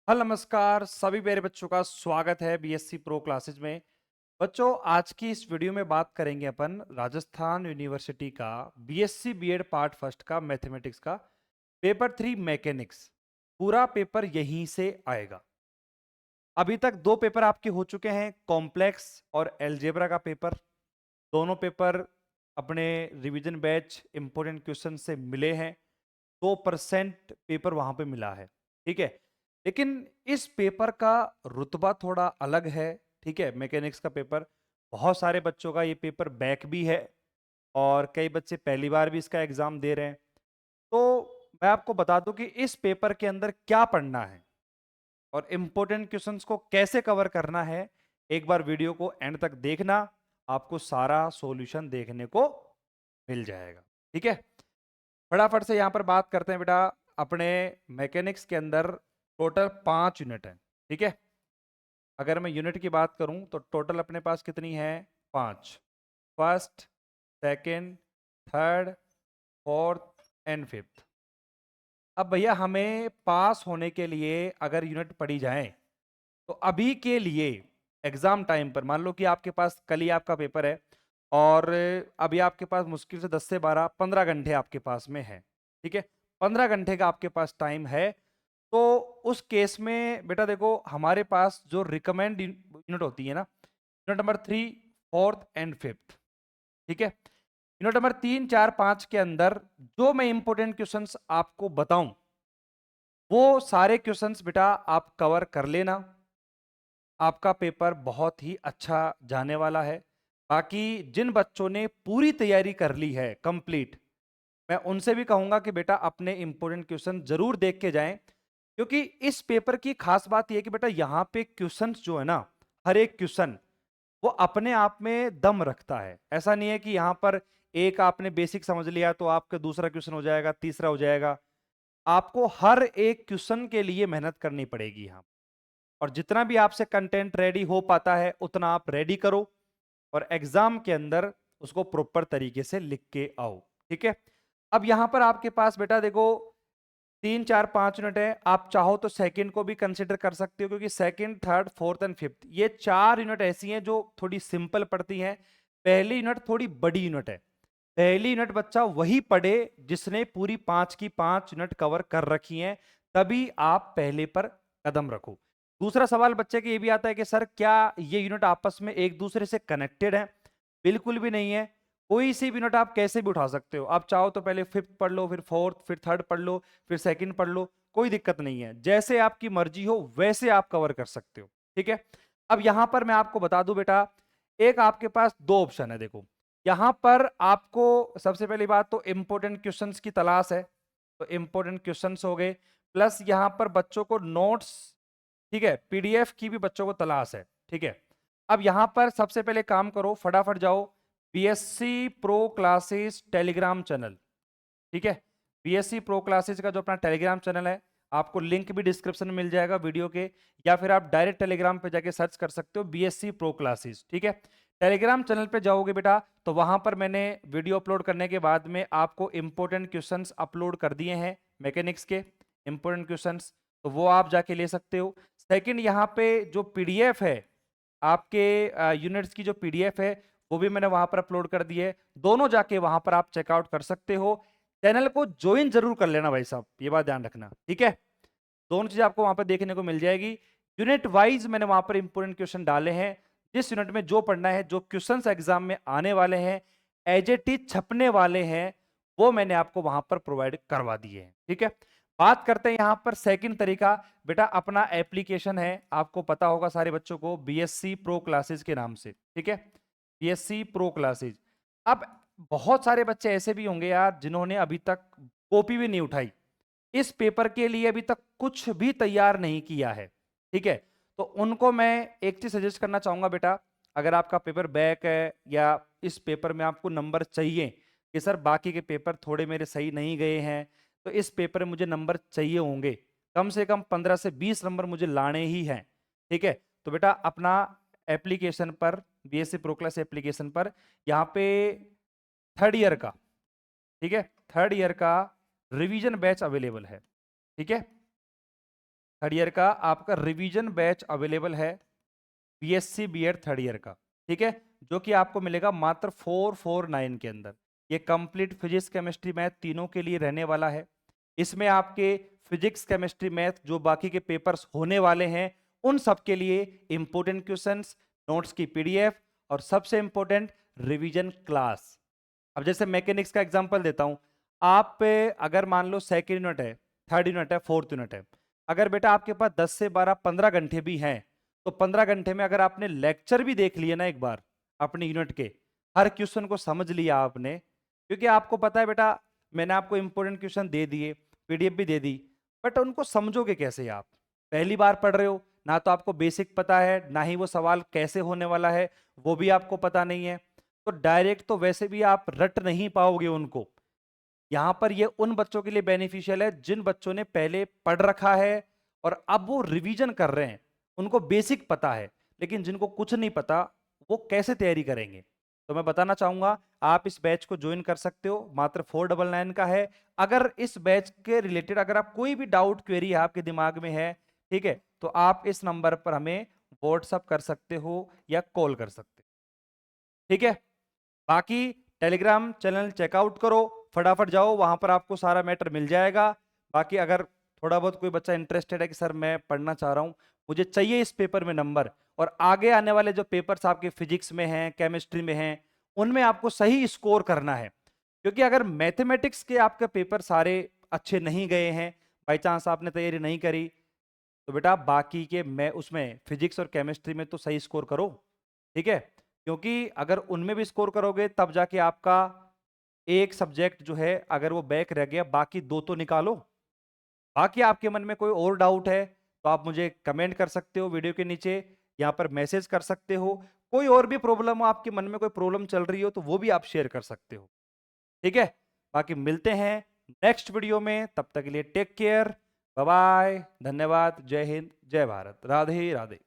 Hello नमस्कार सभी प्यारे बच्चों का स्वागत है बीएससी प्रो क्लासेज में। बच्चों आज की इस वीडियो में बात करेंगे अपन राजस्थान यूनिवर्सिटी का बीएससी बीएड पार्ट फर्स्ट का मैथमेटिक्स का पेपर 3 मैकेनिक्स। पूरा पेपर यहीं से आएगा। अभी तक दो पेपर आपके हो चुके हैं, कॉम्प्लेक्स और एलजेब्रा का पेपर। दोनों पेपर अपने रिवीजन बैच इंपॉर्टेंट क्वेश्चन से मिले हैं। 2% पेपर वहां पे मिला है, ठीक है। लेकिन इस पेपर का रुतबा थोड़ा अलग है, ठीक है। मैकेनिक्स का पेपर बहुत सारे बच्चों का ये पेपर बैक भी है और कई बच्चे पहली बार भी इसका एग्जाम दे रहे हैं। तो मैं आपको बता दूं कि इस पेपर के अंदर क्या पढ़ना है और इंपॉर्टेंट क्वेश्चंस को कैसे कवर करना है। एक बार वीडियो को एंड तक देखना, आपको सारा सॉल्यूशन देखने को मिल जाएगा, ठीक है। फटाफट से यहां पर बात करते हैं बेटा। अपने मैकेनिक्स के अंदर टोटल 5 यूनिट है, ठीक है। अगर मैं यूनिट की बात करूं तो टोटल अपने पास कितनी है? 5। First, second, third, fourth and fifth. अब भैया हमें पास होने के लिए अगर यूनिट पढ़ी जाए तो अभी के लिए एग्जाम टाइम पर मान लो कि आपके पास कल ही आपका पेपर है और अभी आपके पास मुश्किल से 10 से 12 15 घंटे आपके पास में है, ठीक है। 15 घंटे का आपके पास टाइम है। तो उस केस में बेटा देखो, हमारे पास जो रिकमेंड यूनिट होती है ना, unit number 3, fourth and fifth, ठीक है। यूनिट नंबर 3, 4, 5 के अंदर जो मैं इंपोर्टेंट क्वेश्चंस आपको बताऊं वो सारे क्वेश्चंस बेटा आप कवर कर लेना। आपका पेपर बहुत ही अच्छा जाने वाला है। बाकी जिन बच्चों ने पूरी तैयारी कर ली है कंप्लीट, मैं उनसे भी कहूंगा कि बेटा अपने इंपॉर्टेंट क्वेश्चन जरूर देख के जाएं, क्योंकि इस पेपर की खास बात यह है कि बेटा यहां पे क्वेश्चंस जो है ना, हर एक क्वेश्चन वो अपने आप में दम रखता है। ऐसा नहीं है कि यहां पर एक आपने बेसिक समझ लिया तो आपका दूसरा क्वेश्चन हो जाएगा, तीसरा हो जाएगा। आपको हर एक क्वेश्चन के लिए मेहनत करनी पड़ेगी यहां। और जितना भी आपसे कंटेंट रेडी हो पाता है उतना आप रेडी करो और एग्जाम के अंदर उसको प्रॉपर तरीके से लिख के आओ, ठीक है। अब यहां पर आपके पास बेटा देखो 3, 4, 5 यूनिट है। आप चाहो तो सेकंड को भी कंसिडर कर सकते हो, क्योंकि second, third, fourth and fifth ये 4 यूनिट ऐसी हैं जो थोड़ी सिंपल पड़ती हैं। पहली यूनिट थोड़ी बड़ी यूनिट है। पहली यूनिट बच्चा वही पढ़े जिसने पूरी 5 की 5 यूनिट कवर कर रखी हैं, तभी आप पहले पर कदम रखो। दूसरा सवाल बच्चे के ये भी आता है कि सर क्या ये यूनिट आपस में एक दूसरे से कनेक्टेड है? बिल्कुल भी नहीं है। कोई सी भी यूनिट आप कैसे भी उठा सकते हो। आप चाहो तो पहले फिफ्थ पढ़ लो, फिर फोर्थ, फिर थर्ड पढ़ लो, फिर सेकंड पढ़ लो, कोई दिक्कत नहीं है। जैसे आपकी मर्जी हो वैसे आप कवर कर सकते हो, ठीक है। अब यहां पर मैं आपको बता दूं बेटा, एक आपके पास दो ऑप्शन है। देखो यहां पर आपको सबसे पहली बात तो इंपॉर्टेंट क्वेश्चंस की तलाश है, तो इंपॉर्टेंट क्वेश्चंस हो गए, प्लस यहां पर बच्चों को नोट्स, ठीक है, पीडीएफ की भी बच्चों को तलाश है, ठीक है। अब यहां पर सबसे पहले काम करो, फटाफट जाओ BSc pro classes Telegram channel, ठीक है। बीएससी प्रो क्लासेस का जो अपना टेलीग्राम चैनल है, आपको लिंक भी डिस्क्रिप्शन में मिल जाएगा वीडियो के, या फिर आप डायरेक्ट टेलीग्राम पे जाके सर्च कर सकते हो बीएससी प्रो क्लासेस, ठीक है। टेलीग्राम चैनल पे जाओगे बेटा तो वहां पर मैंने वीडियो अपलोड करने के बाद में आपको इंपॉर्टेंट क्वेश्चंस अपलोड कर दिए हैं, मैकेनिक्स के इंपॉर्टेंट क्वेश्चंस, तो वो आप जाके ले सकते हो। सेकंड, यहाँ पे जो पीडीएफ है आपके यूनिट्स की, जो पीडीएफ है वो भी मैंने वहां पर अपलोड कर दी है। दोनों जाके वहां पर आप चेकआउट कर सकते हो। चैनल को ज्वाइन जरूर कर लेना भाई साहब, ये बात ध्यान रखना, ठीक है। दोनों चीजें आपको वहां पर देखने को मिल जाएगी। यूनिट वाइज मैंने वहां पर इंपोर्टेंट क्वेश्चन डाले हैं, जिस यूनिट में जो पढ़ना है, जो क्वेश्चंस एग्जाम में आने वाले हैं, एज इट इज छपने वाले हैं, वो मैंने आपको वहां पर प्रोवाइड करवा दिए हैं, ठीक है। बात करते हैं यहां पर सेकंड तरीका। बेटा अपना एप्लीकेशन है, आपको पता होगा सारे बच्चों को, बीएससी प्रो क्लासेस के नाम से, ठीक है। BSc pro classes. अब बहुत सारे बच्चे ऐसे भी होंगे यार जिन्होंने अभी तक कॉपी भी नहीं उठाई, इस पेपर के लिए अभी तक कुछ भी तैयार नहीं किया है, ठीक है। तो उनको मैं एक चीज सजेस्ट करना चाहूंगा बेटा, अगर आपका पेपर बैक है या इस पेपर में आपको नंबर चाहिए कि सर बाकी के पेपर थोड़े मेरे सही नहीं गए हैं, तो इस पेपर में मुझे नंबर चाहिए होंगे, कम से कम 15 से 20 नंबर मुझे लाने ही हैं, ठीक है। तो बेटा अपना एप्लीकेशन पर, बीएससी प्रो क्लास एप्लीकेशन पर यहाँ पे थर्ड ईयर का, ठीक है, थर्ड ईयर का रिवीजन बैच अवेलेबल है, ठीक है। थर्ड ईयर का आपका रिवीजन बैच अवेलेबल है बीएससी बीएड थर्ड ईयर का, ठीक है, जो कि आपको मिलेगा मात्र 449 के अंदर। ये कंप्लीट फिजिक्स केमिस्ट्री मैथ तीनों के लिए रहने वाला है। इसमें आपके फिजिक्स केमिस्ट्री मैथ जो बाकी के पेपर्स होने वाले हैं उन सब के लिए इंपॉर्टेंट क्वेश्चंस, नोट्स की पीडीएफ और सबसे इंपॉर्टेंट रिवीजन क्लास। अब जैसे मैकेनिक्स का एग्जांपल देता हूं, आप अगर मान लो सेकेंड यूनिट है, थर्ड यूनिट है, फोर्थ यूनिट है, अगर बेटा आपके पास 10 से 12 15 घंटे भी हैं तो 15 घंटे में अगर आपने लेक्चर भी देख लिए ना एक बार अपने यूनिट के, हर क्वेश्चन को समझ लिया आपने, क्योंकि आपको पता है बेटा मैंने आपको इंपॉर्टेंट क्वेश्चन दे दिए, पीडीएफ भी दे दी, बट उनको समझोगे कैसे आप? पहली बार पढ़ रहे हो, ना तो आपको बेसिक पता है, ना ही वो सवाल कैसे होने वाला है वो भी आपको पता नहीं है, तो डायरेक्ट तो वैसे भी आप रट नहीं पाओगे उनको। यहां पर ये उन बच्चों के लिए बेनिफिशियल है जिन बच्चों ने पहले पढ़ रखा है और अब वो रिवीजन कर रहे हैं, उनको बेसिक पता है, लेकिन जिनको कुछ नहीं पता वो कैसे तैयारी करेंगे। तो मैं बताना चाहूंगा आप इस बैच को ज्वाइन कर सकते हो, मात्र 499 का है। अगर इस बैच के रिलेटेड अगर आप कोई भी डाउट क्वेरी आपके दिमाग में है, ठीक है, तो आप इस नंबर पर हमें व्हाट्सअप कर सकते हो या कॉल कर सकते हो, ठीक है। बाकी टेलीग्राम चैनल चेकआउट करो, फटाफट जाओ, वहां पर आपको सारा मैटर मिल जाएगा। बाकी अगर थोड़ा बहुत कोई बच्चा इंटरेस्टेड है कि सर मैं पढ़ना चाह रहा हूं, मुझे चाहिए इस पेपर में नंबर, और आगे आने वाले जो पेपर्स आपके फिजिक्स में हैं, केमिस्ट्री में हैं, उनमें आपको सही स्कोर करना है, क्योंकि अगर मैथमेटिक्स के आपके पेपर सारे अच्छे नहीं गए हैं, बाई चांस आपने तैयारी नहीं करी, तो बेटा बाकी के मैं उसमें फिजिक्स और केमिस्ट्री में तो सही स्कोर करो, ठीक है, क्योंकि अगर उनमें भी स्कोर करोगे तब जाके आपका एक सब्जेक्ट जो है अगर वो बैक रह गया, बाकी दो तो निकालो। बाकी आपके मन में कोई और डाउट है तो आप मुझे कमेंट कर सकते हो वीडियो के नीचे, यहाँ पर मैसेज कर सकते हो। कोई और भी प्रॉब्लम हो, आपके मन में कोई प्रॉब्लम चल रही हो तो वो भी आप शेयर कर सकते हो, ठीक है। बाकी मिलते हैं नेक्स्ट वीडियो में, तब तक के लिए टेक केयर, बाय बाय, धन्यवाद, जय हिंद, जय भारत, राधे राधे।